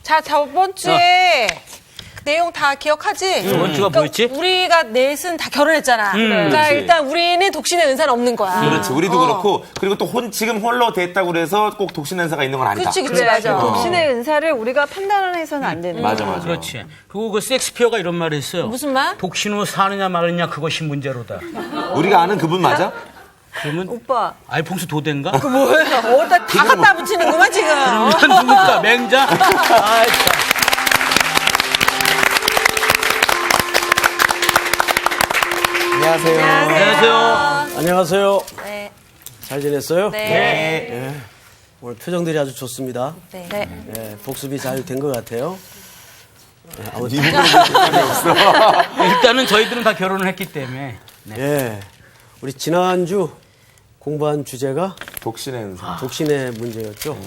자, 저번 주에 내용 다 기억하지? 저번 주가 뭐였지? 우리가 넷은 다 결혼했잖아. 그러니까 그렇지. 일단 우리는 독신의 은사는 없는 거야. 그렇지. 우리도 그렇고 그리고 또 지금 홀로 됐다고 그래서 꼭 독신 은사가 있는 건 아니다. 그치, 그래, 맞아. 맞아. 독신의 은사를 우리가 판단해서는 안 되는 맞아, 거야. 맞아. 그렇지. 그리고 그 섹스피어가 이런 말을 했어요. 무슨 말? 독신으로 사느냐 마느냐 그것이 문제로다. 우리가 아는 그분 맞아? 그러면 오빠. 알퐁스 도덴가? 뭐야? 어디다 다 갖다 붙이는구만, 지금. 그러면 누굴까? 맹자? 아이, 참. 안녕하세요. 안녕하세요. 안녕하세요. 네. 잘 지냈어요? 네. 예. 오늘 표정들이 아주 좋습니다. 네. 예, 복습이 잘 된 것 같아요. 예, 아무튼 일단은 저희들은 다 결혼을 했기 때문에. 네. 예, 우리 지난주 공부한 주제가 독신의 은사. 독신의 문제였죠.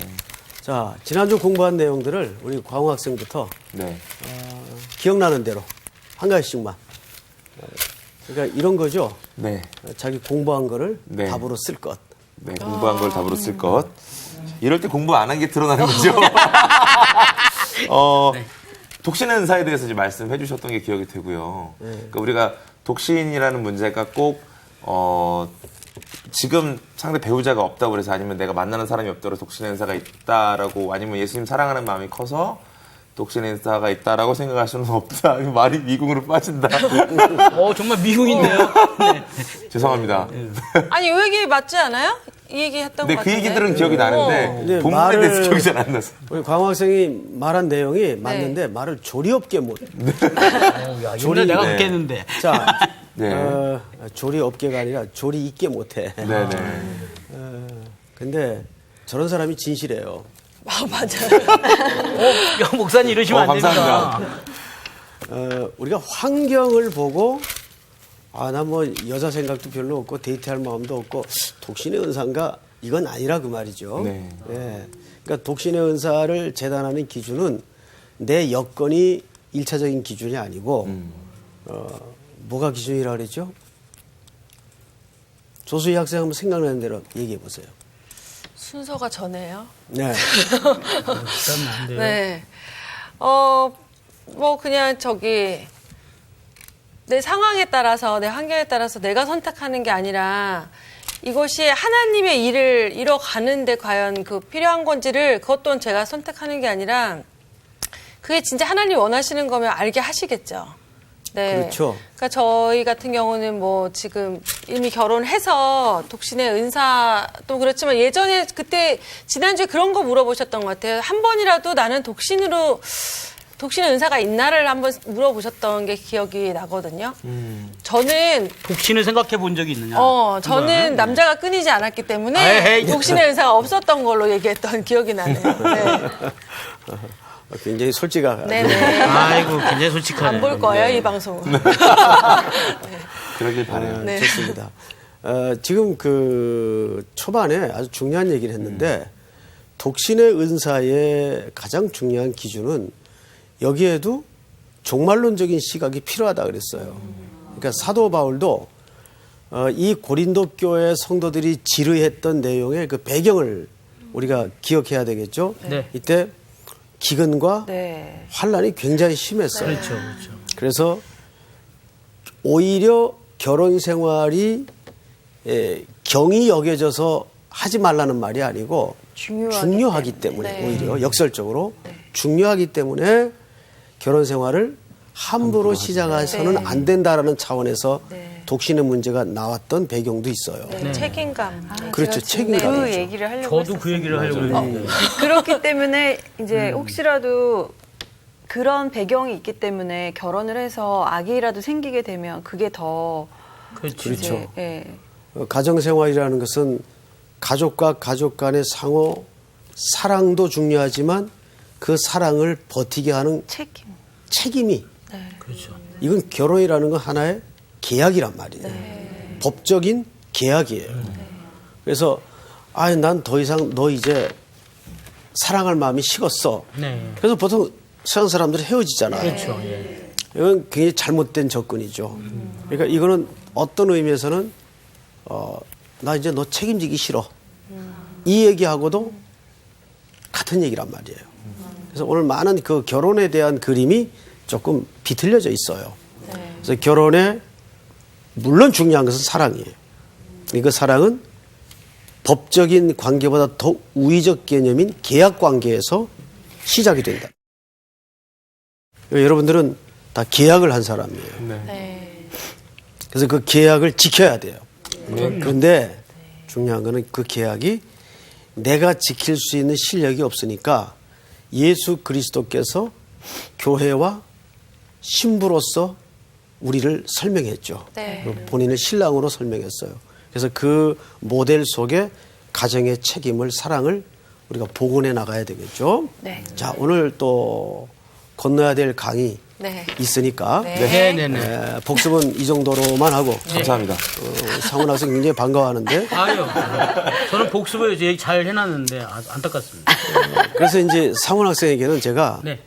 자, 지난주 공부한 내용들을 우리 광우 학생부터 네. 기억나는 대로 한 가지씩만. 그러니까 이런 거죠. 네. 자기 공부한 거를 네. 답으로 쓸 것. 네. 공부한 걸 답으로 쓸 것. 이럴 때 공부 안 한 게 드러나는 거죠. 독신의 은사에 대해서 이제 말씀해 주셨던 게 기억이 되고요. 그러니까 우리가 독신이라는 문제가 꼭, 지금 상대 배우자가 없다고 그래서 아니면 내가 만나는 사람이 없다고 해서 독신의 은사가 있다라고 아니면 예수님 사랑하는 마음이 커서 독신의 은사가 있다라고 생각할 수는 없다. 말이 미궁으로 빠진다. 정말 미흉인데요. 네. 죄송합니다. 아니, 이 얘기 맞지 않아요? 이 얘기 했던 거 근데 같은데. 그 얘기들은 기억이 나는데 근데 본문에 대해서 기억이 잘 안 나서. 우리 광우 학생이 말한 내용이 맞는데 말을 조리 없게 못. 야, 조리 내가 네. 그렇게 했는데. 자, 네. 조리 없게가 아니라 조리 있게 못해. 네네. 근데 저런 사람이 진실해요. 맞아요. 야, 목사님 이러시면 안 됩니다. 감사합니다. 우리가 환경을 보고 나 뭐 여자 생각도 별로 없고 데이트할 마음도 없고 독신의 은사인가 이건 아니라 그 말이죠. 네. 예. 그러니까 독신의 은사를 재단하는 기준은 내 여건이 1차적인 기준이 아니고 뭐가 기준이라 그랬죠? 조수희 학생 한번 생각나는 대로 얘기해 보세요. 순서가 전에요. 네. 그러면 안 돼요. 네. 뭐 그냥 내 상황에 따라서 내 환경에 따라서 내가 선택하는 게 아니라 이것이 하나님의 일을 이뤄가는데 과연 그 필요한 건지를 그것 또한 제가 선택하는 게 아니라 그게 진짜 하나님 원하시는 거면 알게 하시겠죠. 네. 그렇죠. 그러니까 저희 같은 경우는 뭐 지금 이미 결혼해서 독신의 은사도 그렇지만 예전에 그때 지난주에 그런 거 물어보셨던 것 같아요. 한 번이라도 나는 독신의 은사가 있나를 한번 물어보셨던 게 기억이 나거든요. 저는 독신을 생각해 본 적이 있느냐? 저는 남자가 끊이지 않았기 때문에 에이. 독신의 은사가 없었던 걸로 얘기했던 기억이 나네요. 네. 굉장히 솔직하게. 네네. 아이고, 굉장히 솔직하네. 안 볼 거예요, 이 방송은. 그러길 바래요. 네. 좋습니다. 지금 그 초반에 아주 중요한 얘기를 했는데 독신의 은사의 가장 중요한 기준은 여기에도 종말론적인 시각이 필요하다 그랬어요. 그러니까 사도 바울도 이 고린도 교회 성도들이 지르했던 내용의 그 배경을 우리가 기억해야 되겠죠. 네. 이때 기근과 네. 환란이 굉장히 심했어요. 그렇죠, 그렇죠. 그래서 오히려 결혼 생활이 경이 여겨져서 하지 말라는 말이 아니고 중요하기 때문에 네. 오히려 역설적으로 중요하기 때문에 결혼 생활을 함부로 시작해서는 네. 안 된다라는 차원에서 네. 독신의 문제가 나왔던 배경도 있어요. 네. 책임감. 그렇죠. 그 책임감이죠. 얘기를 하려고 저도 그 얘기를 하려고 했는데. 그렇기 때문에 이제 혹시라도 그런 배경이 있기 때문에 결혼을 해서 아기라도 생기게 되면 그게 더 그렇죠. 이제, 예. 가정생활이라는 것은 가족과 가족 간의 상호 사랑도 중요하지만 그 사랑을 버티게 하는 책임이 그렇죠. 이건 결혼이라는 건 하나의 계약이란 말이에요. 법적인 계약이에요. 그래서 난 더 이상 너 이제 사랑할 마음이 식었어. 네. 그래서 보통 세상 사람들이 헤어지잖아요. 그렇죠. 예. 이건 굉장히 잘못된 접근이죠. 그러니까 이거는 어떤 의미에서는 나 이제 너 책임지기 싫어. 이 얘기하고도 같은 얘기란 말이에요. 그래서 오늘 많은 그 결혼에 대한 그림이 조금 비틀려져 있어요. 그래서 결혼에 물론 중요한 것은 사랑이에요. 그 사랑은 법적인 관계보다 더 우위적 개념인 계약 관계에서 시작이 된다. 여러분들은 다 계약을 한 사람이에요. 네. 그래서 그 계약을 지켜야 돼요. 그런데 중요한 거는 그 계약이 내가 지킬 수 있는 실력이 없으니까 예수 그리스도께서 교회와 신부로서 우리를 설명했죠. 네. 본인을 신랑으로 설명했어요. 그래서 그 모델 속에 가정의 책임을, 사랑을 우리가 복원해 나가야 되겠죠. 네. 자, 오늘 또 건너야 될 강이 네. 있으니까 네네네. 복습은 이 정도로만 하고 감사합니다. 상훈 학생 굉장히 반가워하는데 아유, 저는 복습을 이제 잘 해놨는데 안타깝습니다. 그래서 이제 상훈 학생에게는 제가 네.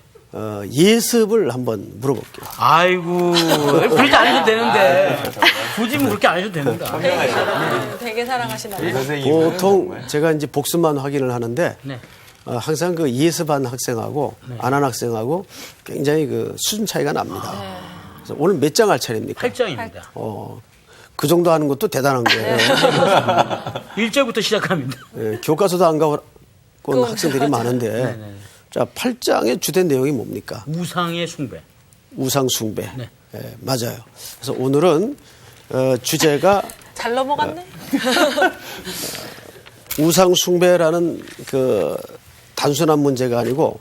예습을 한번 물어볼게요. 아이고, 그러지 않으셔도 되는데. 굳이 뭐 그렇게 안 해도 됩니다. 되게 사랑하시나 봐요. 선생님 보통 제가 이제 복습만 확인을 하는데 네. 항상 그 예습한 학생하고 안 한 학생하고 굉장히 그 수준 차이가 납니다. 그래서 오늘 몇 장 할 차례입니까? 8장입니다. 그 정도 하는 것도 대단한 거예요. 1절부터 시작합니다. 예, 교과서도 안 가고 온 학생들이 많은데 네네. 자, 8장의 주된 내용이 뭡니까? 우상의 숭배. 우상 숭배. 네. 예, 맞아요. 그래서 오늘은 주제가 잘 넘어갔네. 우상 숭배라는 그 단순한 문제가 아니고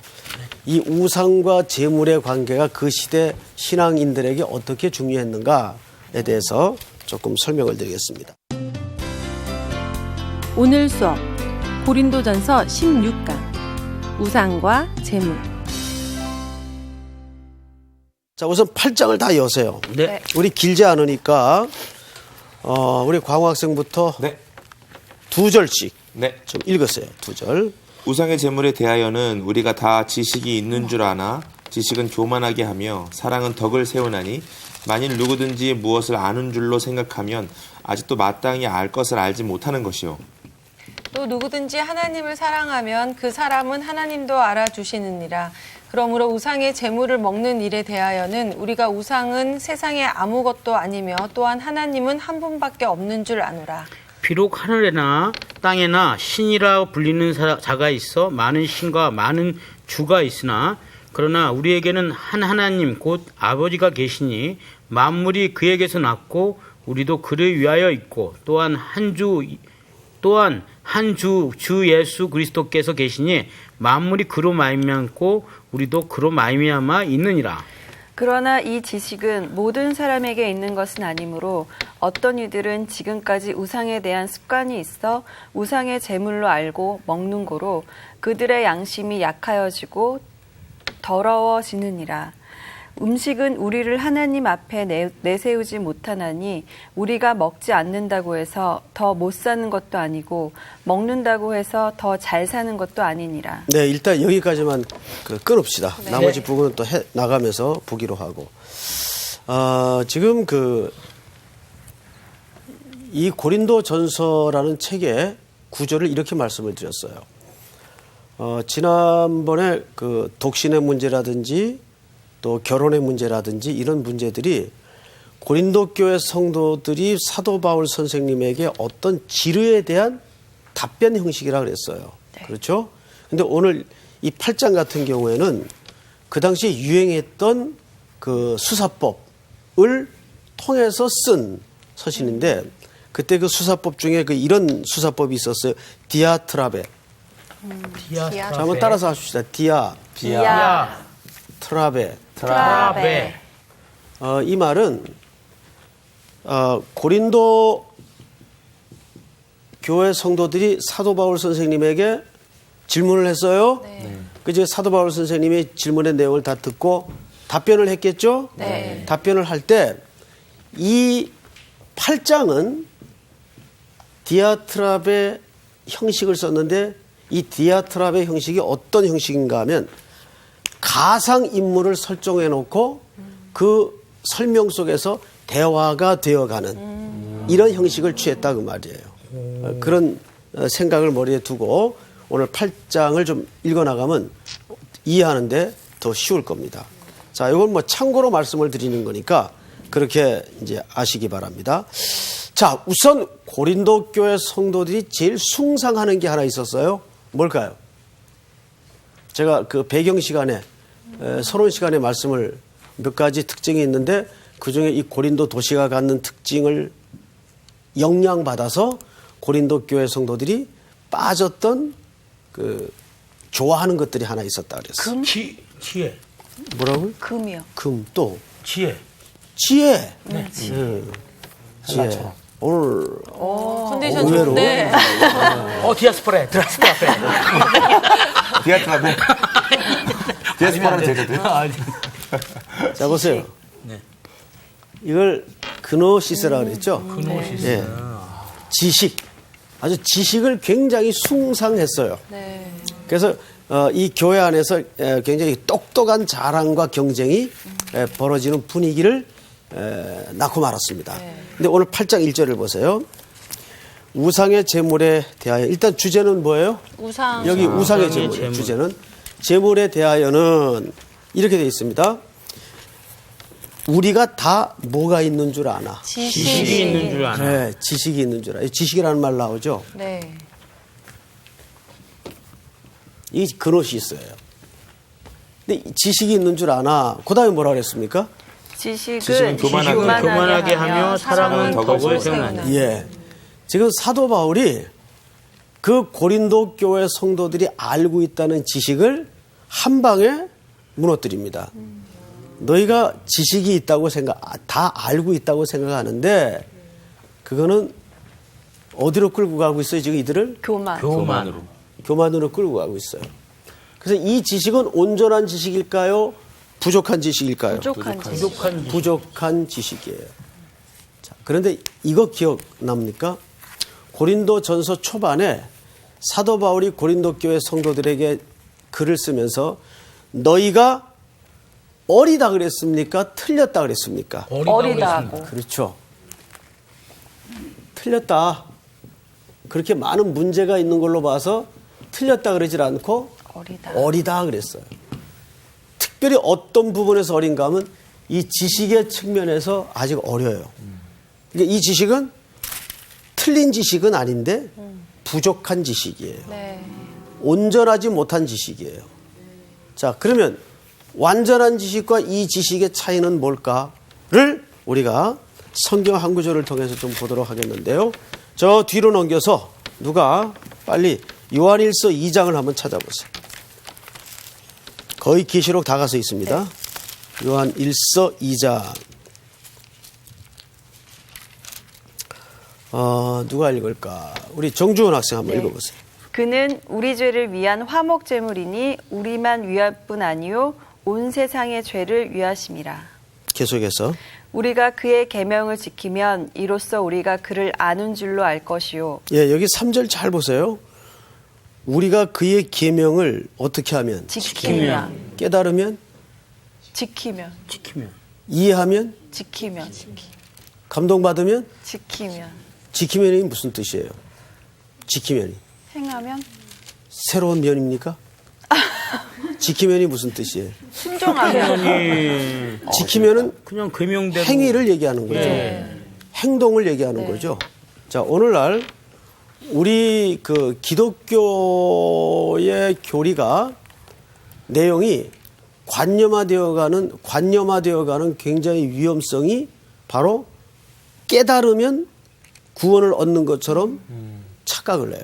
이 우상과 재물의 관계가 그 시대 신앙인들에게 어떻게 중요했는가에 대해서 조금 설명을 드리겠습니다. 오늘 수업 고린도전서 16강 우상과 재물. 자, 우선 8장을 다 여세요. 네. 우리 길지 않으니까 우리 광호 학생부터 네. 2절씩 네. 좀 읽으세요. 2절. 우상의 제물에 대하여는 우리가 다 지식이 있는 줄 아나 지식은 교만하게 하며 사랑은 덕을 세우나니 만일 누구든지 무엇을 아는 줄로 생각하면 아직도 마땅히 알 것을 알지 못하는 것이요. 또 누구든지 하나님을 사랑하면 그 사람은 하나님도 알아주시느니라. 그러므로 우상의 재물을 먹는 일에 대하여는 우리가 우상은 세상에 아무것도 아니며 또한 하나님은 한 분밖에 없는 줄 아노라. 비록 하늘에나 땅에나 신이라 불리는 자가 있어 많은 신과 많은 주가 있으나 그러나 우리에게는 한 하나님 곧 아버지가 계시니 만물이 그에게서 났고 우리도 그를 위하여 있고 또한 한 주 예수 그리스도께서 계시니 만물이 그로 말미암고 우리도 그로 말미암아 있느니라. 그러나 이 지식은 모든 사람에게 있는 것은 아니므로 어떤 이들은 지금까지 우상에 대한 습관이 있어 우상의 제물로 알고 먹는 고로 그들의 양심이 약하여지고 더러워지느니라. 음식은 우리를 하나님 앞에 내세우지 못하나니 우리가 먹지 않는다고 해서 더 못 사는 것도 아니고 먹는다고 해서 더 잘 사는 것도 아니니라. 네, 일단 여기까지만 끊읍시다. 나머지 부분은 또 나가면서 보기로 하고. 지금 이 고린도 전서라는 책의 구조를 이렇게 말씀을 드렸어요. 지난번에 그 독신의 문제라든지 또 결혼의 문제라든지 이런 문제들이 고린도 교회 성도들이 사도 바울 선생님에게 어떤 지르에 대한 답변 형식이라 그랬어요. 네. 그렇죠? 근데 오늘 이 8장 같은 경우에는 그 당시에 유행했던 그 수사법을 통해서 쓴 서신인데 그때 그 수사법 중에 이런 수사법이 있었어요. 디아트라베. 자, 한번 따라서 하십시다. 트라베. 트라베. 이 말은 고린도 교회 성도들이 사도 바울 선생님에게 질문을 했어요. 그제 사도 바울 선생님이 질문의 내용을 다 듣고 답변을 했겠죠. 네. 답변을 할 때 이 8장은 디아트랍의 형식을 썼는데 이 디아트랍의 형식이 어떤 형식인가 하면 가상인물을 설정해 놓고 그 설명 속에서 대화가 되어가는 이런 형식을 취했다 그 말이에요. 그런 생각을 머리에 두고 오늘 8장을 좀 읽어나가면 이해하는데 더 쉬울 겁니다. 자, 이건 뭐 참고로 말씀을 드리는 거니까 그렇게 이제 아시기 바랍니다. 자, 우선 고린도 교회 성도들이 제일 숭상하는 게 하나 있었어요. 뭘까요? 제가 그 배경 시간에 서론 시간에 말씀을 몇 가지 특징이 있는데 그중에 이 고린도 도시가 갖는 특징을 영향받아서 고린도 교회 성도들이 빠졌던 그 좋아하는 것들이 하나 있었다 그랬어요. 지혜. 뭐라고요? 금이요. 금, 또 지혜. 지혜. 네. 지혜. 오늘 컨디션 의외로. 좋은데. 디아스포라. 디아스포라는 디아스포라는 제거든. 자, 보세요. 네. 이걸 그노시스라고 그랬죠? 그노시스. 예. 지식. 아주 지식을 굉장히 숭상했어요. 네. 그래서 이 교회 안에서 굉장히 똑똑한 자랑과 경쟁이 벌어지는 분위기를 낳고 말았습니다. 근데 오늘 8장 1절을 보세요. 우상의 제물에 대하여 일단 주제는 뭐예요? 우상. 여기 우상의 제물. 주제는 제물에 대하여는 이렇게 되어 있습니다. 우리가 다 뭐가 있는 줄 아나. 지식이 있는 줄 아나. 네, 지식이 있는 줄 아나. 지식이라는 말 나오죠. 네. 이 그노시스예요. 근데 지식이 있는 줄 아나. 그다음에 뭐라 그랬습니까? 지식은 교만하게 하며 사람은 덕을 세우나니. 예. 지금 사도 바울이 그 고린도 교회 성도들이 알고 있다는 지식을 한 방에 무너뜨립니다. 너희가 지식이 있다고 다 알고 있다고 생각하는데 그거는 어디로 끌고 가고 있어요? 지금 이들을 교만으로. 교만으로 끌고 가고 있어요. 그래서 이 지식은 온전한 지식일까요? 부족한 지식일까요? 부족한 지식이에요. 자, 그런데 이거 기억납니까? 고린도 전서 초반에 사도 바울이 고린도 교회 성도들에게 글을 쓰면서 너희가 어리다 그랬습니까? 틀렸다 그랬습니까? 어리다고. 그렇죠. 틀렸다. 그렇게 많은 문제가 있는 걸로 봐서 틀렸다 그러질 않고 어리다 그랬어요. 특별히 어떤 부분에서 어린가 하면 이 지식의 측면에서 아직 어려요. 그러니까 이 지식은 틀린 지식은 아닌데 부족한 지식이에요. 네. 온전하지 못한 지식이에요. 자, 그러면 완전한 지식과 이 지식의 차이는 뭘까를 우리가 성경 한 구절을 통해서 좀 보도록 하겠는데요. 저 뒤로 넘겨서 누가 빨리 요한일서 2장을 한번 찾아보세요. 거의 계시록 다 가서 있습니다. 요한일서 2장. 누가 읽을까? 우리 정주원 학생 한번 읽어보세요. 그는 우리 죄를 위한 화목 제물이니 우리만 위할 뿐 아니요 온 세상의 죄를 위하심이라. 계속해서. 우리가 그의 계명을 지키면 이로써 우리가 그를 아는 줄로 알 것이요. 예, 여기 3절 잘 보세요. 우리가 그의 계명을 어떻게 하면? 지키면. 깨달으면? 지키면. 이해하면? 지키면. 감동받으면? 지키면. 지키면이 무슨 뜻이에요? 지키면이. 행하면. 새로운 면입니까? 지키면이 무슨 뜻이에요? 순종하면. 지키면은 그냥 계명대로 행위를 얘기하는 거죠. 행동을 얘기하는 거죠. 자, 오늘날 우리 그 기독교의 교리가 내용이 관념화되어가는 굉장히 위험성이 바로 깨달으면 구원을 얻는 것처럼 착각을 해요.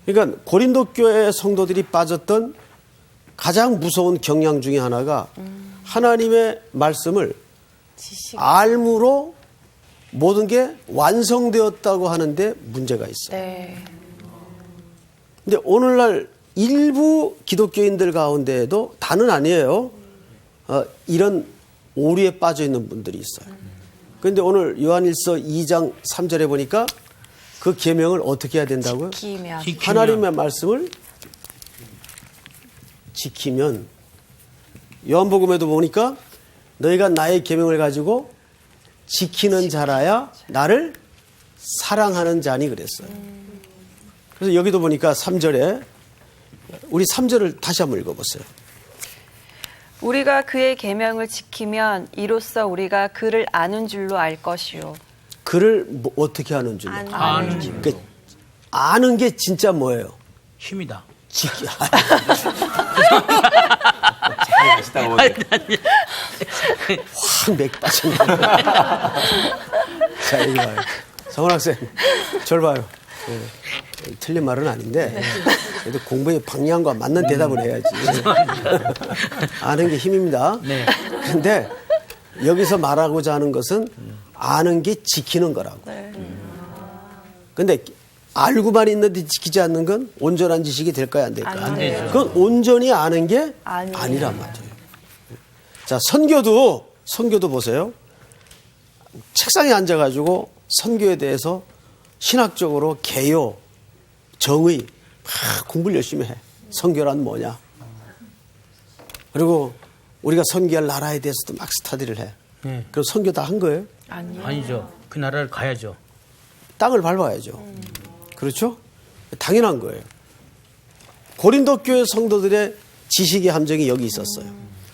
그러니까 고린도 교회 성도들이 빠졌던 가장 무서운 경향 중에 하나가 하나님의 말씀을 알므로 모든 게 완성되었다고 하는데 문제가 있어요. 네. 근데 오늘날 일부 기독교인들 가운데에도 다는 아니에요. 이런 오류에 빠져 있는 분들이 있어요. 그런데 오늘 요한일서 2장 3절에 보니까 그 계명을 어떻게 해야 된다고요? 지키면. 하나님의 말씀을 지키면. 요한복음에도 보니까 너희가 나의 계명을 가지고 지키는 자라야 나를 사랑하는 자니 그랬어요. 그래서 여기도 보니까 3절에 우리 3절을 다시 한번 읽어보세요. 우리가 그의 계명을 지키면 이로써 우리가 그를 아는 줄로 알 것이요. 그를 뭐 어떻게 아는 줄로? 아는 줄. 그러니까 아는 게 진짜 뭐예요? 힘이다. 지키. 맛있다고 보세요. 확맥 빠졌네. 자, 여기 봐요. 성원 학생, 절 봐요. 네. 틀린 말은 아닌데, 그래도 공부의 방향과 맞는 대답을 해야지. 아는 게 힘입니다. 네. 근데 여기서 말하고자 하는 것은 아는 게 지키는 거라고. 근데 알고만 있는데 지키지 않는 건 온전한 지식이 될까요, 안 될까요? 안 되죠. 그건 온전히 아는 게 아니에요. 아니란 말이에요. 자, 선교도 보세요. 책상에 앉아가지고 선교에 대해서 신학적으로 개요, 정의 막 공부를 열심히 해. 선교란 뭐냐. 그리고 우리가 선교할 나라에 대해서도 막 스터디를 해. 네. 그럼 선교 다 한 거예요? 아니죠. 그 나라를 가야죠. 땅을 밟아야죠. 그렇죠? 당연한 거예요. 고린도 교회 성도들의 지식의 함정이 여기 있었어요.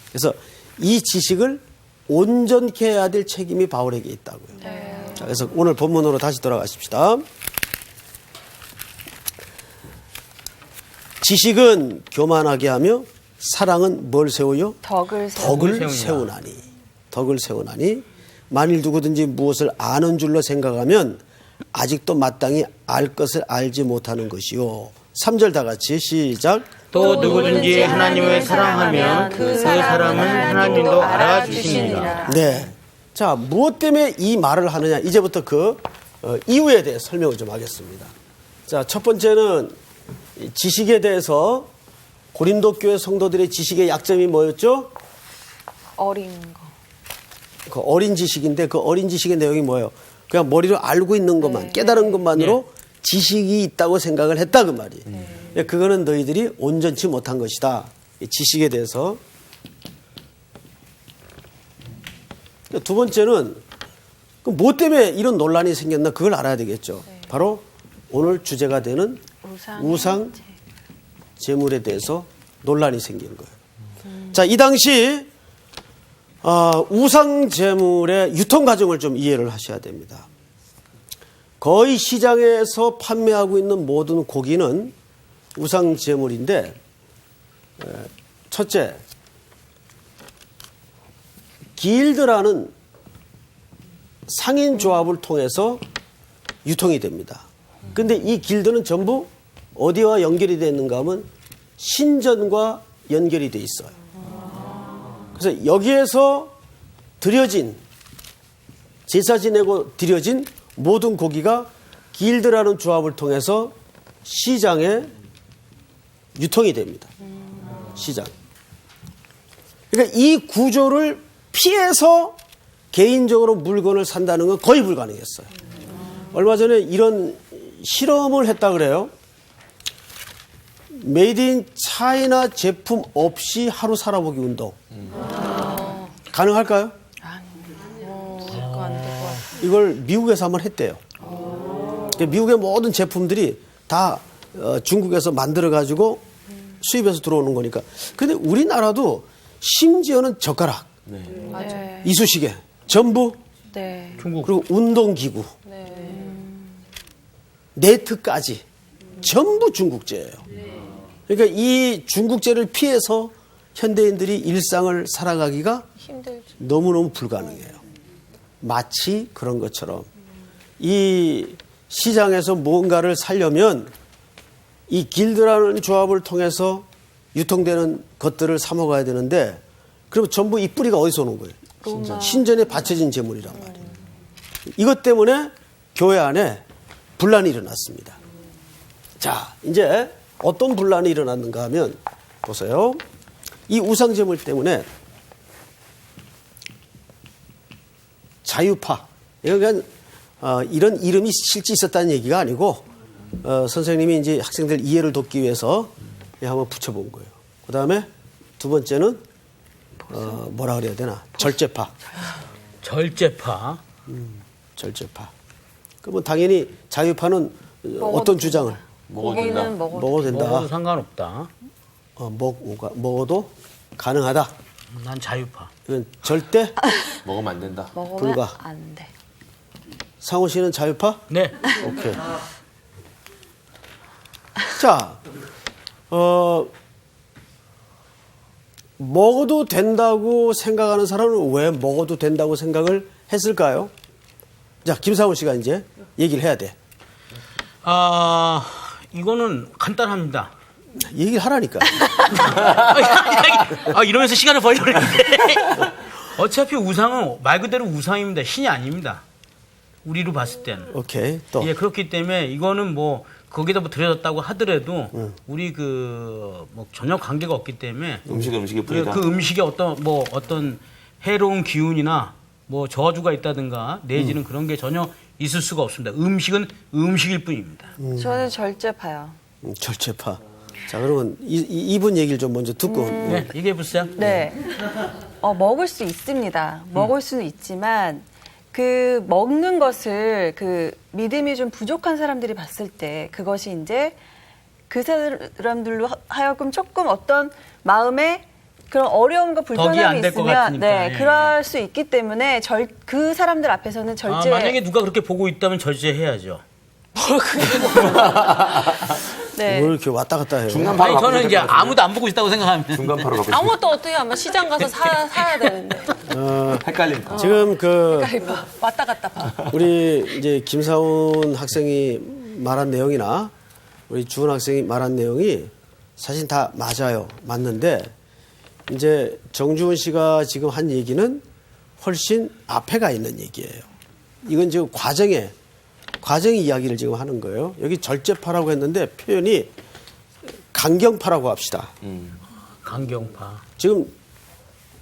그래서 이 지식을 온전케 해야 될 책임이 바울에게 있다고요. 자, 그래서 오늘 본문으로 다시 돌아가십시다. 지식은 교만하게 하며 사랑은 뭘 세우요? 덕을 덕을 세우나니. 덕을 세우나니. 만일 누구든지 무엇을 아는 줄로 생각하면 아직도 마땅히 알 것을 알지 못하는 것이요. 3절 다 같이 시작. 또 누구든지 하나님을 사랑하면 그 사람은 하나님도 알아주시니라. 네. 자, 무엇 때문에 이 말을 하느냐. 이제부터 그 이유에 대해 설명을 좀 하겠습니다. 자, 첫 번째는 지식에 대해서 고린도 교회 성도들의 지식의 약점이 뭐였죠? 어린 거. 그 어린 지식인데 그 어린 지식의 내용이 뭐예요? 그냥 머리로 알고 있는 것만, 깨달은 것만으로 지식이 있다고 생각을 했다 그 말이에요. 그거는 너희들이 온전치 못한 것이다. 이 지식에 대해서. 두 번째는 그 뭐 때문에 이런 논란이 생겼나 그걸 알아야 되겠죠. 바로 오늘 주제가 되는 우상 제물에 대해서 논란이 생긴 거예요. 자, 이 당시 우상 제물의 유통 과정을 좀 이해를 하셔야 됩니다. 거의 시장에서 판매하고 있는 모든 고기는 우상 제물인데, 첫째, 길드라는 상인 조합을 통해서 유통이 됩니다. 근데 이 길드는 전부 어디와 연결이 되어 있는가 하면 신전과 연결이 되어 있어요. 그래서 여기에서 드려진, 제사 지내고 드려진 모든 고기가 길드라는 조합을 통해서 시장에 유통이 됩니다. 시장. 그러니까 이 구조를 피해서 개인적으로 물건을 산다는 건 거의 불가능했어요. 얼마 전에 이런 실험을 했다 그래요. 메이드 인 차이나 제품 없이 하루 살아보기 운동. 가능할까요? 이걸 미국에서 한번 했대요. 미국의 모든 제품들이 다 중국에서 만들어가지고 수입해서 들어오는 거니까. 근데 우리나라도 심지어는 젓가락, 이쑤시개, 전부, 중국. 그리고 운동기구, 네트까지 전부 중국제예요. 그러니까 이 중국제를 피해서 현대인들이 일상을 살아가기가 너무너무 불가능해요. 마치 그런 것처럼 이 시장에서 무언가를 살려면 이 길드라는 조합을 통해서 유통되는 것들을 사 먹어야 되는데, 그럼 전부 이 뿌리가 어디서 오는 거예요? 신전에 바쳐진 제물이란 말이에요. 이것 때문에 교회 안에 분란이 일어났습니다. 자, 이제 어떤 분란이 일어났는가 하면 보세요. 이 우상 제물 때문에 자유파, 이건 이런 이름이 실제 있었다는 얘기가 아니고 선생님이 이제 학생들 이해를 돕기 위해서 한번 붙여본 거예요. 그 다음에 두 번째는 뭐라 그래야 되나? 절제파. 절제파. 절제파. 그러면 당연히 자유파는 어떤 주장을? 고기는 먹어도 된다. 먹어도 상관없다. 먹어도 가능하다. 난 자유파. 이건 절대 먹으면 안 된다. 먹으면 불가. 안 돼. 상호 씨는 자유파? 네. 오케이. 자, 먹어도 된다고 생각하는 사람은 왜 먹어도 된다고 생각을 했을까요? 자, 김상훈 씨가 이제 얘기를 해야 돼. 이거는 간단합니다. 얘기를 하라니까. 이러면서 시간을 벌려고 했는데. 어차피 우상은 말 그대로 우상입니다. 신이 아닙니다. 우리로 봤을 때는. 오케이. 또. 예, 그렇기 때문에 이거는 뭐 거기다 뭐 들여졌다고 하더라도 우리 뭐 전혀 관계가 없기 때문에 음식일 뿐이다. 그 음식에 어떤 해로운 기운이나 뭐 저주가 있다든가 내지는 그런 게 전혀 있을 수가 없습니다. 음식은 음식일 뿐입니다. 저는 절제파요. 절제파. 자, 그러면 이분 얘기를 좀 먼저 듣고. 네, 얘기해 보세요. 네. 먹을 수 있습니다. 먹을 수는 있지만 그 먹는 것을 그 믿음이 좀 부족한 사람들이 봤을 때 그것이 이제 그 사람들로 하여금 조금 어떤 마음에 그런 어려움과 덕이 불편함이 안될것 있으면 같으니까. 네, 예, 그럴 수 있기 때문에 그 사람들 앞에서는 절제. 만약에 누가 그렇게 보고 있다면 절제해야죠. 네. 뭘 이렇게 왔다 갔다 해요. 중간파로 저는 이제 아무도 안 보고 있다고 생각하면 중간파로 바꾸시면 아무것도 어떻게 하면 시장 가서 사야 되는데. 헷갈린다. 지금 왔다 갔다 봐. 우리 이제 김사훈 학생이 말한 내용이나 우리 주은 학생이 말한 내용이 사실 다 맞아요. 맞는데 이제 정주은 씨가 지금 한 얘기는 훨씬 앞에 가 있는 얘기예요. 이건 지금 과정의 이야기를 지금 하는 거예요. 여기 절제파라고 했는데 표현이 강경파라고 합시다. 강경파. 지금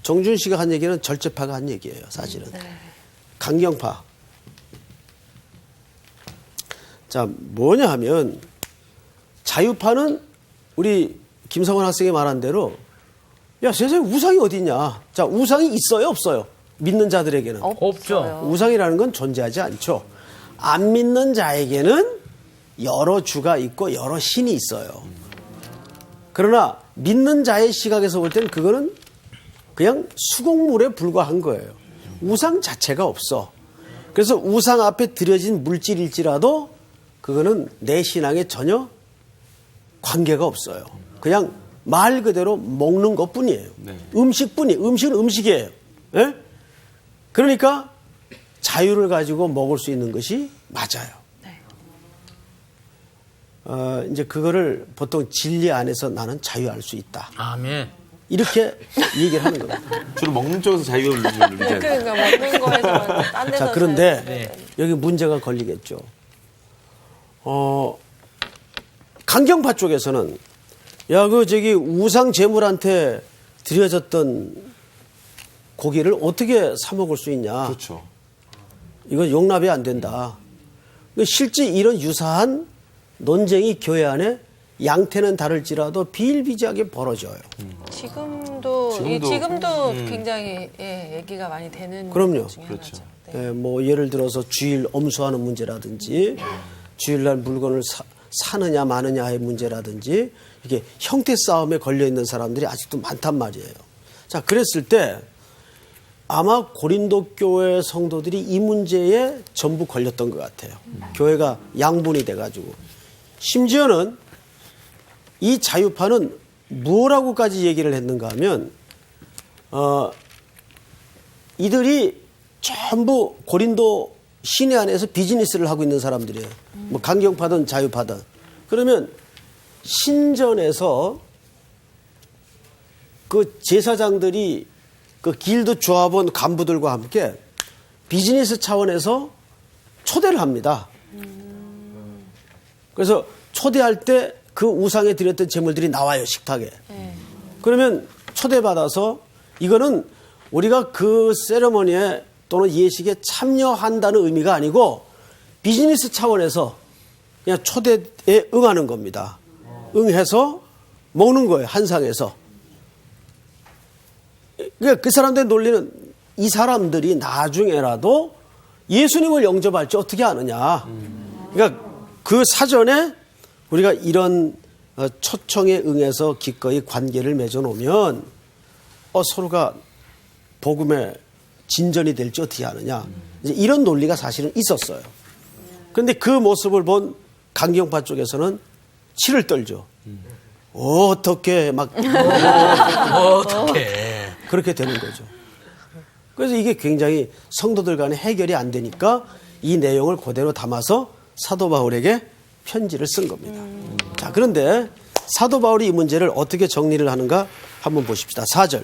정준 씨가 한 얘기는 절제파가 한 얘기예요. 사실은. 강경파. 자, 뭐냐 하면 자유파는 우리 김성원 학생이 말한 대로 야, 세상에 우상이 어디 있냐. 자, 우상이 있어요, 없어요? 믿는 자들에게는. 없죠. 우상이라는 건 존재하지 않죠. 안 믿는 자에게는 여러 주가 있고 여러 신이 있어요. 그러나 믿는 자의 시각에서 볼 때는 그거는 그냥 수곡물에 불과한 거예요. 우상 자체가 없어. 그래서 우상 앞에 들여진 물질일지라도 그거는 내 신앙에 전혀 관계가 없어요. 그냥 말 그대로 먹는 것뿐이에요. 네. 음식은 음식이에요. 예? 그러니까 자유를 가지고 먹을 수 있는 것이 맞아요. 이제 그거를 보통 진리 안에서 나는 자유할 수 있다. 아멘. 이렇게 얘기를 하는 겁니다. 주로 먹는 쪽에서 자유를 누리잖아요. 그러니까 먹는 거에서 딴 데서. 자, 그런데 여기 문제가 걸리겠죠. 강경파 쪽에서는 야, 우상 제물한테 드려졌던 고기를 어떻게 사 먹을 수 있냐. 그렇죠. 이거 용납이 안 된다. 실제 이런 유사한 논쟁이 교회 안에 양태는 다를지라도 비일비재하게 벌어져요. 지금도 굉장히 얘기가 많이 되는 그럼요. 것 중에 그렇죠. 하나죠. 네. 뭐 예를 들어서 주일 엄수하는 문제라든지 주일날 물건을 사느냐 마느냐의 문제라든지 이게 형태 싸움에 걸려 있는 사람들이 아직도 많단 말이에요. 자, 그랬을 때 아마 고린도 교회 성도들이 이 문제에 전부 걸렸던 것 같아요. 교회가 양분이 돼가지고. 심지어는 이 자유파는 뭐라고까지 얘기를 했는가 하면 이들이 전부 고린도 시내 안에서 비즈니스를 하고 있는 사람들이에요. 뭐 강경파든 자유파든. 그러면 신전에서 그 제사장들이 그 길드 조합원 간부들과 함께 비즈니스 차원에서 초대를 합니다. 그래서 초대할 때 그 우상에 드렸던 제물들이 나와요, 식탁에. 그러면 초대받아서 이거는 우리가 그 세레머니에 또는 예식에 참여한다는 의미가 아니고 비즈니스 차원에서 그냥 초대에 응하는 겁니다. 응해서 먹는 거예요, 한 상에서. 그러니까 그 사람들의 논리는 이 사람들이 나중에라도 예수님을 영접할지 어떻게 아느냐. 그러니까 그 사전에 우리가 이런 초청에 응해서 기꺼이 관계를 맺어놓으면 서로가 복음의 진전이 될지 어떻게 하느냐. 이제 이런 논리가 사실은 있었어요. 그런데 그 모습을 본 강경파 쪽에서는 치를 떨죠. 어떻게 막 어떻게 그렇게 되는 거죠. 그래서 이게 굉장히 성도들 간에 해결이 안 되니까 이 내용을 그대로 담아서 사도 바울에게 편지를 쓴 겁니다. 자, 그런데 사도 바울이 이 문제를 어떻게 정리를 하는가 한번 보십시다. 4절.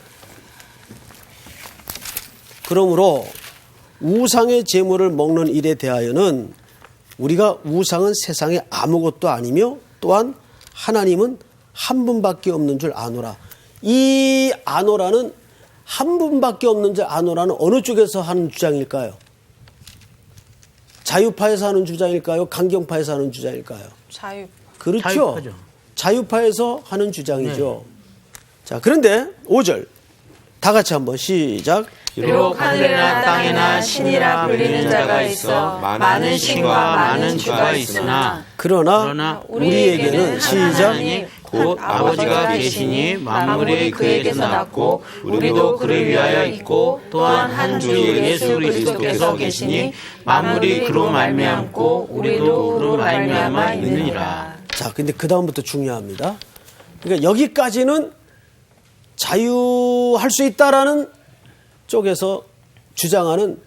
그러므로 우상의 제물을 먹는 일에 대하여는 우리가 우상은 세상에 아무것도 아니며 또한 하나님은 한 분밖에 없는 줄 아노라. 이 아노라는 한 분밖에 없는 줄 아노라는 어느 쪽에서 하는 주장일까요? 자유파에서 하는 주장일까요? 강경파에서 하는 주장일까요? 자유. 그렇죠. 자유파죠. 자유파에서 하는 주장이죠. 자, 그런데 5절 다 같이 한번 시작. 비록 하늘이나 땅이나 신이라 불리는 자가 있어 많은 신과 많은 주가 있으나 그러나 우리에게는 시작. 곧 아버지가 계시니 만물이 그에게서 났고 우리도 그를 위하여 있고 또한 한 주 예수 그리스도께서 계시니 만물이 그로 말미암고 우리도 그로 말미암아 있느니라. 자, 근데 그 다음부터 중요합니다. 그러니까 여기까지는 자유할 수 있다라는 쪽에서 주장하는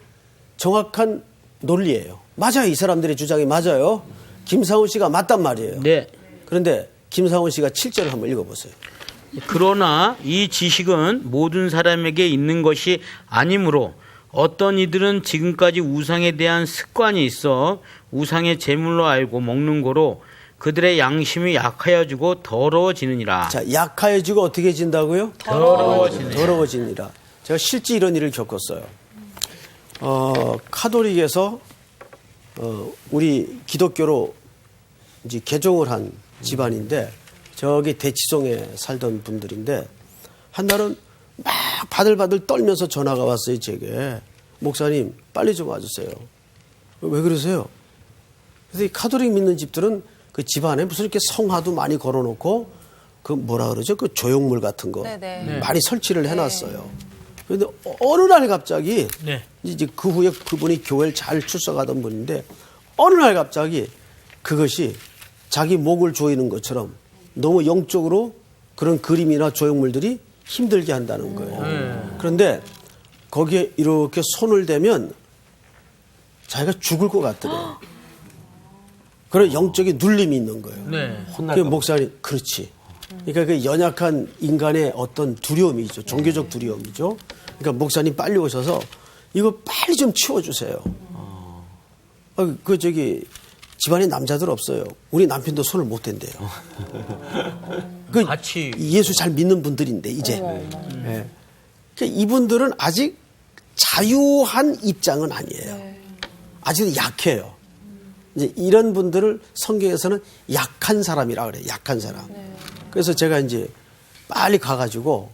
정확한 논리예요. 맞아요. 이 사람들의 주장이 맞아요. 김상훈 씨가 맞단 말이에요. 네. 그런데 김상훈 씨가 7절을 한번 읽어보세요. 그러나 이 지식은 모든 사람에게 있는 것이 아니므로 어떤 이들은 지금까지 우상에 대한 습관이 있어 우상의 제물로 알고 먹는 거로 그들의 양심이 약하여지고 더러워지느니라. 자, 약하여지고 어떻게 진다고요? 더러워지니라. 제가 실제 이런 일을 겪었어요. 카톨릭에서 우리 기독교로 이제 개종을 한 집안인데 저기 대치동에 살던 분들인데 한 날은 막 바들바들 떨면서 전화가 왔어요. 제게. 목사님 빨리 좀 와주세요. 왜 그러세요? 그래서 이 카톨릭 믿는 집들은 그 집안에 무슨 이렇게 성화도 많이 걸어놓고 그 뭐라 그러죠? 그 조형물 같은 거 많이 설치를 해놨어요. 그런데 어느 날 갑자기 이제 그 후에 그분이 교회를 잘 출석하던 분인데 어느 날 갑자기 그것이 자기 목을 조이는 것처럼 너무 영적으로 그런 그림이나 조형물들이 힘들게 한다는 거예요. 그런데 거기에 이렇게 손을 대면 자기가 죽을 것 같더래요. 그런 영적인 눌림이 있는 거예요. 그 목사님, 그렇지. 그러니까 그 연약한 인간의 어떤 두려움이죠. 종교적 두려움이죠. 그러니까 목사님 빨리 오셔서 이거 빨리 좀 치워주세요. 집안에 남자들 없어요. 우리 남편도 손을 못 댄대요. 같이 예수 잘 믿는 분들인데 이제. 네. 그러니까 이분들은 아직 자유한 입장은 아니에요. 아직은 약해요. 이제 이런 분들을 성경에서는 약한 사람이라 그래요. 약한 사람. 그래서 제가 이제 빨리 가가지고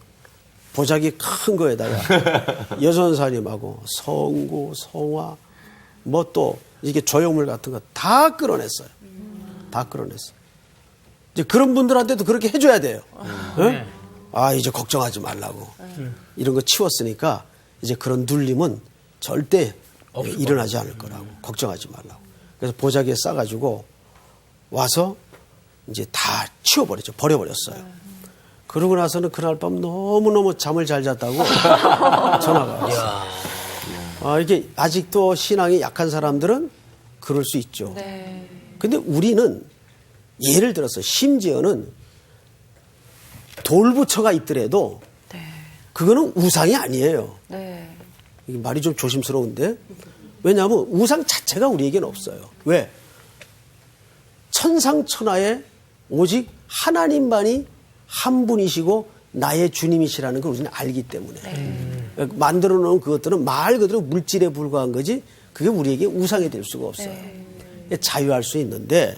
보자기 큰 거에다가 여선사님하고 성구, 성화, 뭐 또 이게 조형물 같은 거 다 끌어냈어요. 다 끌어냈어요. 이제 그런 분들한테도 그렇게 해줘야 돼요. 네? 아, 이제 걱정하지 말라고. 이런 거 치웠으니까 이제 그런 눌림은 절대 일어나지 않을 거라고. 걱정하지 말라고. 그래서 보자기에 싸가지고 와서 이제 다 치워버렸죠. 버려버렸어요. 그러고 나서는 그날 밤 너무너무 잠을 잘 잤다고 전화가 왔어요. 이게 아직도 신앙이 약한 사람들은 그럴 수 있죠. 근데 우리는 예를 들어서 심지어는 돌부처가 있더라도 그거는 우상이 아니에요. 이게 말이 좀 조심스러운데 왜냐하면 우상 자체가 우리에게는 없어요. 왜? 천상천하에 오직 하나님만이 한 분이시고 나의 주님이시라는 걸 우리는 알기 때문에 만들어 놓은 그것들은 말 그대로 물질에 불과한 거지 그게 우리에게 우상이 될 수가 없어요. 자유할 수 있는데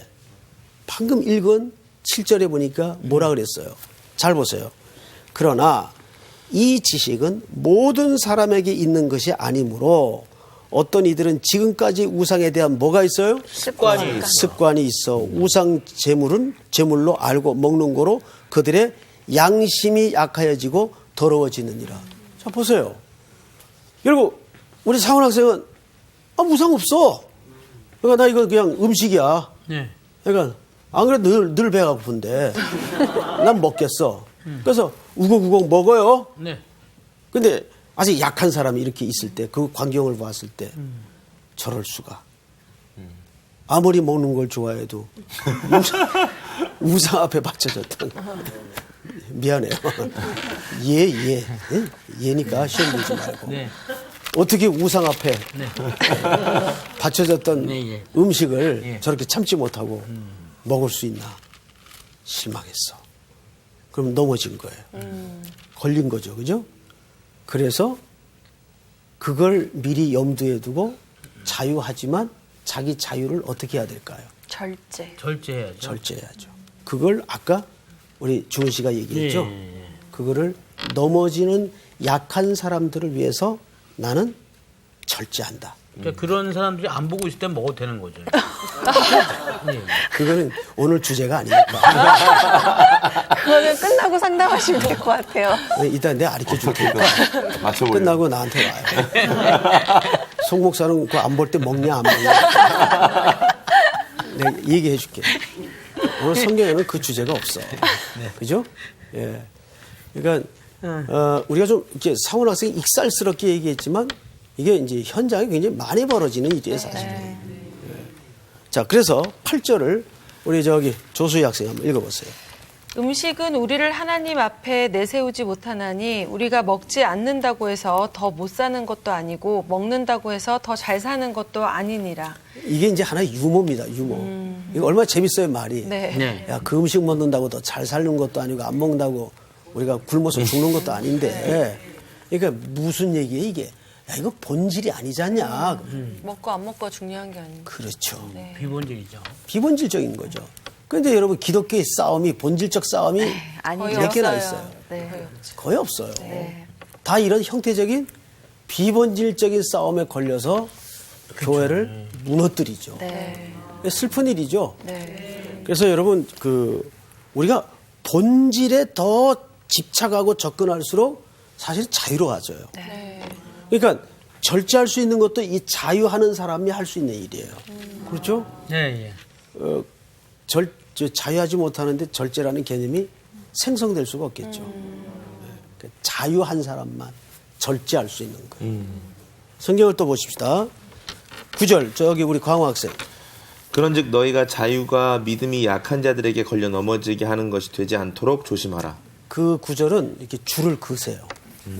방금 읽은 7절에 보니까 뭐라 그랬어요? 잘 보세요. 그러나 이 지식은 모든 사람에게 있는 것이 아니므로 어떤 이들은 지금까지 우상에 대한 뭐가 있어요? 습관이 있어. 우상 제물로 알고 먹는 거로 그들의 양심이 약하여지고 더러워지느니라. 자, 보세요. 결국 우리 상원 학생은 우상 없어. 그러니까 나 이거 그냥 음식이야. 네. 그러니까 안 그래도 늘 배가 고픈데 난 먹겠어. 그래서 우걱우걱 먹어요. 네. 근데 아직 약한 사람이 이렇게 있을 때 그 광경을 봤을 때 저럴 수가. 아무리 먹는 걸 좋아해도 우상 앞에 받쳐졌던. 미안해요. 얘니까 시험 보지 말고. 네. 어떻게 우상 앞에 받쳐졌던 네, 음식을 예. 저렇게 참지 못하고 먹을 수 있나. 실망했어. 그럼 넘어진 거예요. 걸린 거죠. 그죠? 그래서 그걸 미리 염두에 두고 자유하지만 자기 자유를 어떻게 해야 될까요? 절제해야죠. 절제해야죠. 그걸 아까 우리 주은 씨가 얘기했죠. 예. 그거를 넘어지는 약한 사람들을 위해서 나는 절제한다. 그러니까 그런 사람들이 안 보고 있을 때 먹어도 되는 거죠. 그거는 오늘 주제가 아니니까. 그거는 끝나고 상담하시면 될 것 같아요. 일단 내가 가르쳐 줄 테니까 맞춰보려고. 끝나고 나한테 와요. 송 목사는 그거 안 볼 때 먹냐 안 먹냐. 내가 얘기해 줄게. 오늘 성경에는 그 주제가 없어. 그죠? 예. 그러니까 우리가 좀 이렇게 상원 학생이 익살스럽게 얘기했지만 이게 이제 현장에 굉장히 많이 벌어지는 일이에요, 사실. 예. 자, 그래서 8절을 우리 조수희 학생이 한번 읽어보세요. 음식은 우리를 하나님 앞에 내세우지 못하나니 우리가 먹지 않는다고 해서 더 못 사는 것도 아니고 먹는다고 해서 더 잘 사는 것도 아니니라. 이게 이제 하나의 유머입니다, 유머. 이거 얼마나 재밌어요, 말이. 네. 네. 야, 그 음식 먹는다고 더 잘 사는 것도 아니고 안 먹는다고 우리가 굶어서 죽는 것도 아닌데. 그러니까 무슨 얘기예요, 이게? 야, 이거 본질이 아니지 않냐. 먹고 안 먹고가 중요한 게 아니고. 그렇죠. 네. 비본질이죠. 비본질적인 거죠. 그런데 여러분 기독교의 싸움이 본질적 싸움이 아니죠. 몇 개나 없어요. 있어요. 네. 거의 없어요. 네. 다 이런 형태적인 비본질적인 싸움에 걸려서 교회를 무너뜨리죠. 네. 슬픈 일이죠. 네. 그래서 여러분 우리가 본질에 더 집착하고 접근할수록 사실 자유로워져요. 네. 그러니까 절제할 수 있는 것도 이 자유하는 사람이 할 수 있는 일이에요. 그렇죠? 네, 예. 자유하지 못하는데 절제라는 개념이 생성될 수가 없겠죠. 그러니까 자유한 사람만 절제할 수 있는 거예요. 성경을 또 보십시다. 9절 저기 우리 광호 학생. 그런즉 너희가 자유가 믿음이 약한 자들에게 걸려 넘어지게 하는 것이 되지 않도록 조심하라. 그 9절은 이렇게 줄을 그으세요.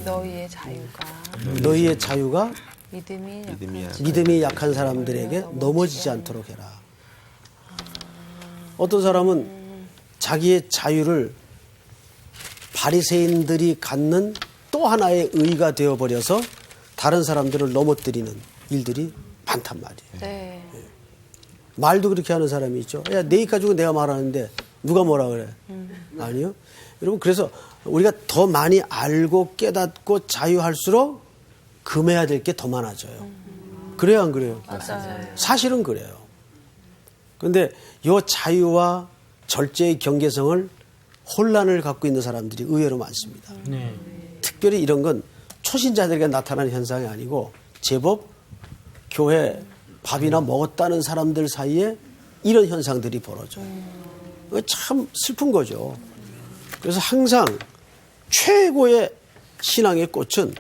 너희의 자유가 너희의 자유가 믿음이 약한 사람들에게 넘어지지 않도록 해라. 어떤 사람은 자기의 자유를 바리새인들이 갖는 또 하나의 의가 되어버려서 다른 사람들을 넘어뜨리는 일들이 많단 말이에요. 네. 말도 그렇게 하는 사람이 있죠. 야, 내 일 가지고 내가 말하는데 누가 뭐라 그래? 아니요. 여러분, 그래서 우리가 더 많이 알고 깨닫고 자유할수록 금해야 될 게 더 많아져요. 그래요, 안 그래요? 맞아요. 사실은 그래요. 그런데 이 자유와 절제의 경계성을 혼란을 갖고 있는 사람들이 의외로 많습니다. 네. 특별히 이런 건 초신자들에게 나타나는 현상이 아니고 제법 교회 밥이나 먹었다는 사람들 사이에 이런 현상들이 벌어져요. 참 슬픈 거죠. 그래서 항상 최고의 신앙의 꽃은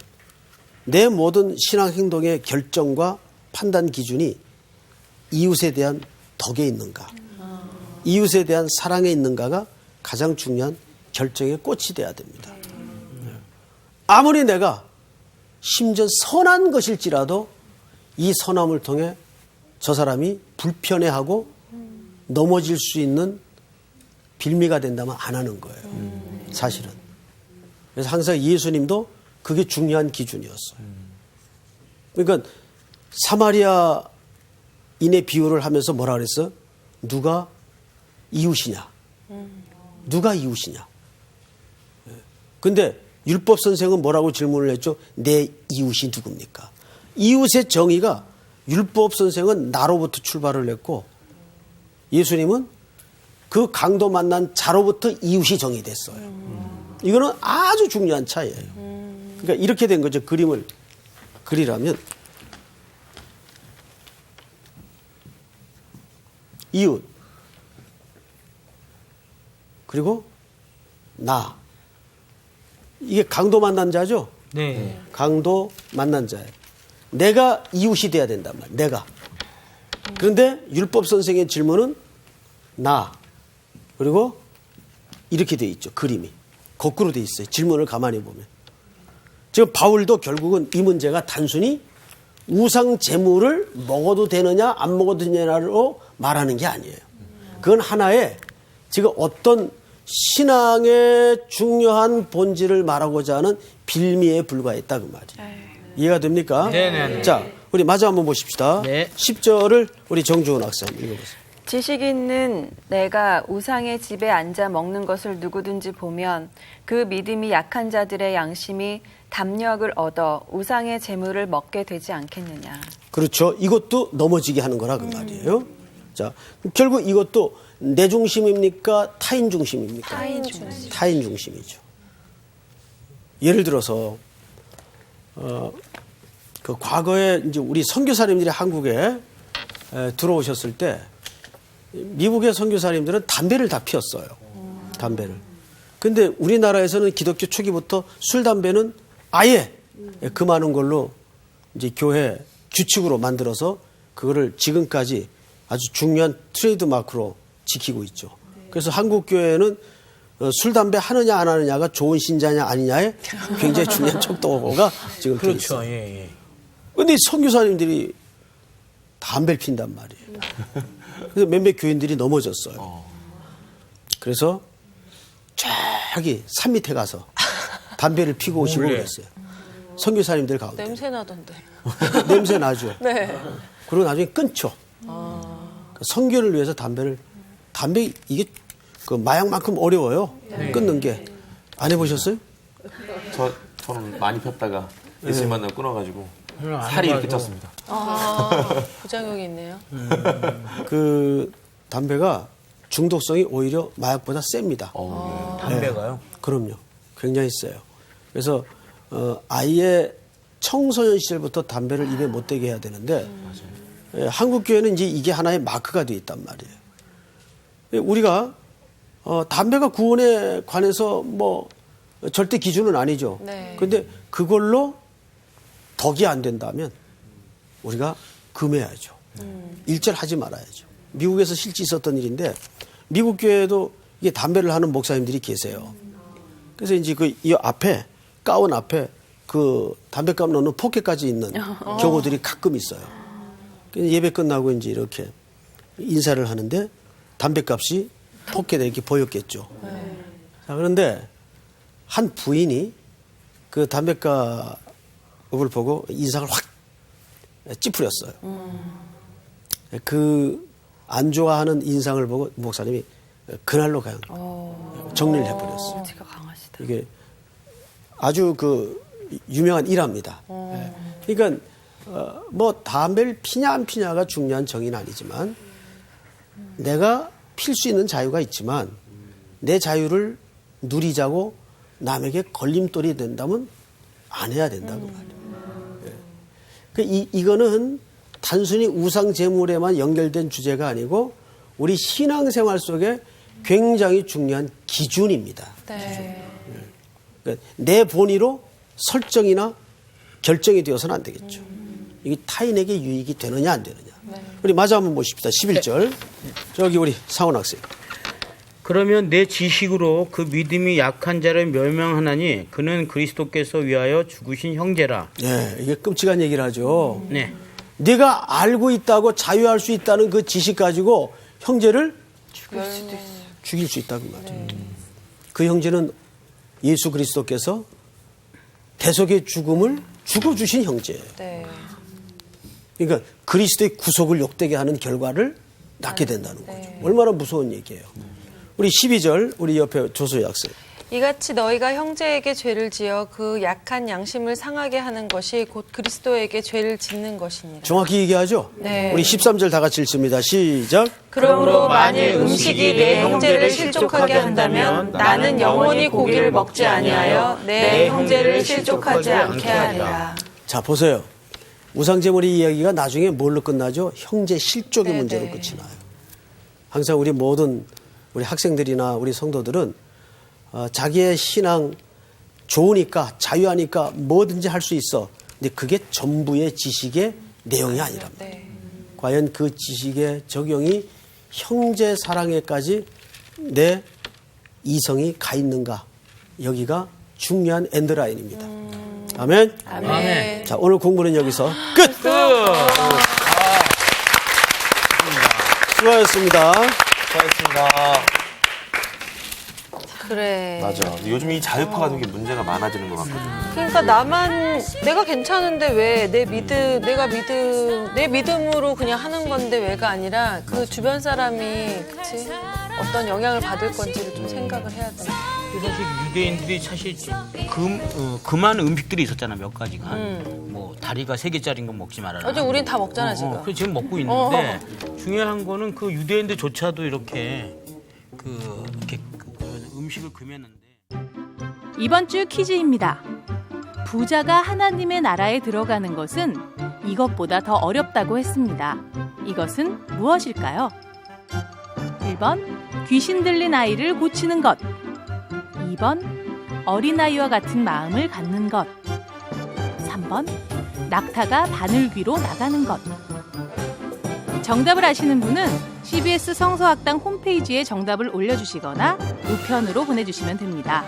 내 모든 신앙 행동의 결정과 판단 기준이 이웃에 대한 덕에 있는가, 이웃에 대한 사랑에 있는가가 가장 중요한 결정의 꽃이 돼야 됩니다. 아무리 내가 심지어 선한 것일지라도 이 선함을 통해 저 사람이 불편해하고 넘어질 수 있는 빌미가 된다면 안 하는 거예요. 사실은. 그래서 항상 예수님도 그게 중요한 기준이었어요. 그러니까 사마리아인의 비유를 하면서 뭐라 그랬어? 누가 이웃이냐? 누가 이웃이냐? 근데 율법 선생은 뭐라고 질문을 했죠? 내 이웃이 누굽니까? 이웃의 정의가 율법 선생은 나로부터 출발을 했고 예수님은 그 강도 만난 자로부터 이웃이 정의됐어요. 이거는 아주 중요한 차이예요. 그러니까 이렇게 된 거죠. 그림을 그리라면 이웃 그리고 나 이게 강도 만난 자죠. 네. 강도 만난 자예요. 내가 이웃이 돼야 된단 말이에요. 내가. 그런데 율법 선생의 질문은 나 그리고 이렇게 돼 있죠. 그림이 거꾸로 돼 있어요. 질문을 가만히 보면 지금 바울도 결국은 이 문제가 단순히 우상 제물을 먹어도 되느냐 안 먹어도 되느냐로 말하는 게 아니에요. 그건 하나의 지금 어떤 신앙의 중요한 본질을 말하고자 하는 빌미에 불과했다 그 말이에요. 이해가 됩니까? 네네. 자, 우리 마저 한번 보십시다. 네. 10절을 우리 정주원 학생 읽어보세요. 지식 있는 내가 우상의 집에 앉아 먹는 것을 누구든지 보면 그 믿음이 약한 자들의 양심이 담력을 얻어 우상의 재물을 먹게 되지 않겠느냐. 그렇죠. 이것도 넘어지게 하는 거라 그 말이에요. 자, 결국 이것도 내 중심입니까? 타인 중심입니까? 타인 중심. 타인 중심이죠. 예를 들어서 그 과거에 이제 우리 선교사님들이 한국에 들어오셨을 때 미국의 선교사님들은 담배를 다 피웠어요. 담배를. 근데 우리나라에서는 기독교 초기부터 술 담배는 아예 금하는 걸로 이제 교회 규칙으로 만들어서 그거를 지금까지 아주 중요한 트레이드 마크로 지키고 있죠. 그래서 한국 교회는 술 담배 하느냐 안 하느냐가 좋은 신자냐 아니냐에 굉장히 중요한 척도가 지금 돼 그렇죠. 있어요. 예, 예. 근데 선교사님들이 담배를 핀단 말이에요. 그래서 몇몇 교인들이 넘어졌어요. 그래서 저기 산 밑에 가서 담배를 피고 오시고 그랬어요. 선교사님들 가운데. 냄새 나던데. 냄새 나죠. 네. 그리고 나중에 끊죠. 선교를 위해서 담배 이게 그 마약만큼 어려워요. 끊는 게. 안 해보셨어요? 저는 많이 폈다가 예수님 만나고 끊어가지고 살이 이렇게 쪘습니다. 부작용이 있네요. 그 담배가 중독성이 오히려 마약보다 셉니다. 담배가요? 그럼요. 굉장히 세요. 그래서 아예 청소년 시절부터 담배를 입에 못 대게 해야 되는데 한국 교회는 이제 이게 하나의 마크가 돼 있단 말이에요. 우리가 담배가 구원에 관해서 뭐 절대 기준은 아니죠. 네. 그런데 그걸로 덕이 안 된다면 우리가 금해야죠. 일절하지 말아야죠. 미국에서 실제 있었던 일인데 미국 교회에도 이게 담배를 하는 목사님들이 계세요. 그래서 이제 이 앞에 가운 앞에 그 담배값 넣는 포켓까지 있는 경우들이 가끔 있어요. 그래서 예배 끝나고 이제 이렇게 인사를 하는데 담배값이 포켓에 이렇게 보였겠죠. 자, 그런데 한 부인이 그 담배값을 보고 인상을 확 찌푸렸어요. 그 안 좋아하는 인상을 보고 목사님이 그날로 그냥 정리를 해버렸어요. 지가 강하시다. 이게 아주 그 유명한 일화입니다. 그러니까 뭐 담배를 피냐 안 피냐가 중요한 정의는 아니지만 내가 필 수 있는 자유가 있지만 내 자유를 누리자고 남에게 걸림돌이 된다면 안 해야 된다고 말이에요. 그 이거는 단순히 우상 제물에만 연결된 주제가 아니고 우리 신앙생활 속에 굉장히 중요한 기준입니다. 네. 그러니까 내 본의로 설정이나 결정이 되어서는 안 되겠죠. 이게 타인에게 유익이 되느냐 안 되느냐. 우리 마저 한번 보십시다. 11절. 저기 우리 상원 학생. 그러면 내 지식으로 그 믿음이 약한 자를 멸망하나니 그는 그리스도께서 위하여 죽으신 형제라. 네, 이게 끔찍한 얘기를 하죠. 네. 네가 알고 있다고 자유할 수 있다는 그 지식 가지고 형제를 죽일 수 있다고 말이에요. 그 형제는 예수 그리스도께서 대속의 죽음을 죽어주신 형제예요. 네. 그러니까 그리스도의 구속을 욕되게 하는 결과를 낳게 된다는 거죠. 얼마나 무서운 얘기예요. 우리 12절 우리 옆에 조소희 학생. 이같이 너희가 형제에게 죄를 지어 그 약한 양심을 상하게 하는 것이 곧 그리스도에게 죄를 짓는 것이니라. 정확히 얘기하죠? 네. 우리 13절 다 같이 읽습니다. 시작. 그러므로 만일 음식이 내 형제를 실족하게 한다면 나는 영원히 고기를 먹지 아니하여 내 형제를 실족하지 않게 하리라. 자, 보세요. 우상제물의 이야기가 나중에 뭘로 끝나죠? 형제 실족의 네, 문제로 네. 끝이 나요. 항상 우리 모든 우리 학생들이나 우리 성도들은 자기의 신앙 좋으니까 자유하니까 뭐든지 할 수 있어. 근데 그게 전부의 지식의 내용이 아니랍니다. 네. 과연 그 지식의 적용이 형제 사랑에까지 내 이성이 가 있는가? 여기가 중요한 엔드라인입니다. 아멘. 아멘. 자, 오늘 공부는 여기서 끝. 수고하셨습니다. 수고하셨습니다. 그래. 맞아. 요즘 이 자유파가 되게 문제가 많아지는 것 같거든. 그러니까 나만 내가 괜찮은데 왜 내 믿음으로 그냥 하는 건데 왜가 아니라 그 주변 사람이 그치 어떤 영향을 받을 건지를 좀 생각을 해야 돼. 사실 유대인들이 사실 그만 음식들이 있었잖아 몇 가지가. 뭐 다리가 3개짜리인 건 먹지 말아라. 어제 우린 다 먹잖아 지금. 그래서 지금 먹고 있는데 중요한 거는 그 유대인들조차도 이렇게 이렇게 음식을 금했는데. 이번 주 퀴즈입니다. 부자가 하나님의 나라에 들어가는 것은 이것보다 더 어렵다고 했습니다. 이것은 무엇일까요? 1번 귀신 들린 아이를 고치는 것. 2번 어린아이와 같은 마음을 갖는 것. 3번 낙타가 바늘 귀로 나가는 것. 정답을 아시는 분은 CBS 성서학당 홈페이지에 정답을 올려주시거나 우편으로 보내주시면 됩니다.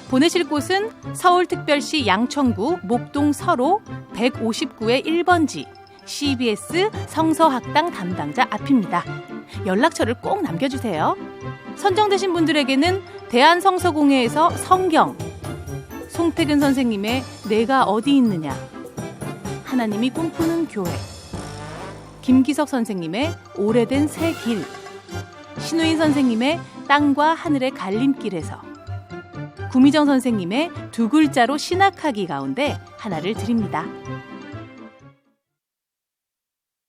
보내실 곳은 서울특별시 양천구 목동 서로 159의 1번지 CBS 성서학당 담당자 앞입니다. 연락처를 꼭 남겨주세요. 선정되신 분들에게는 대한성서공회에서 성경, 송태근 선생님의 내가 어디 있느냐, 하나님이 꿈꾸는 교회, 김기석 선생님의 오래된 새 길, 신우인 선생님의 땅과 하늘의 갈림길에서, 구미정 선생님의 2글자로 신학하기 가운데 하나를 드립니다.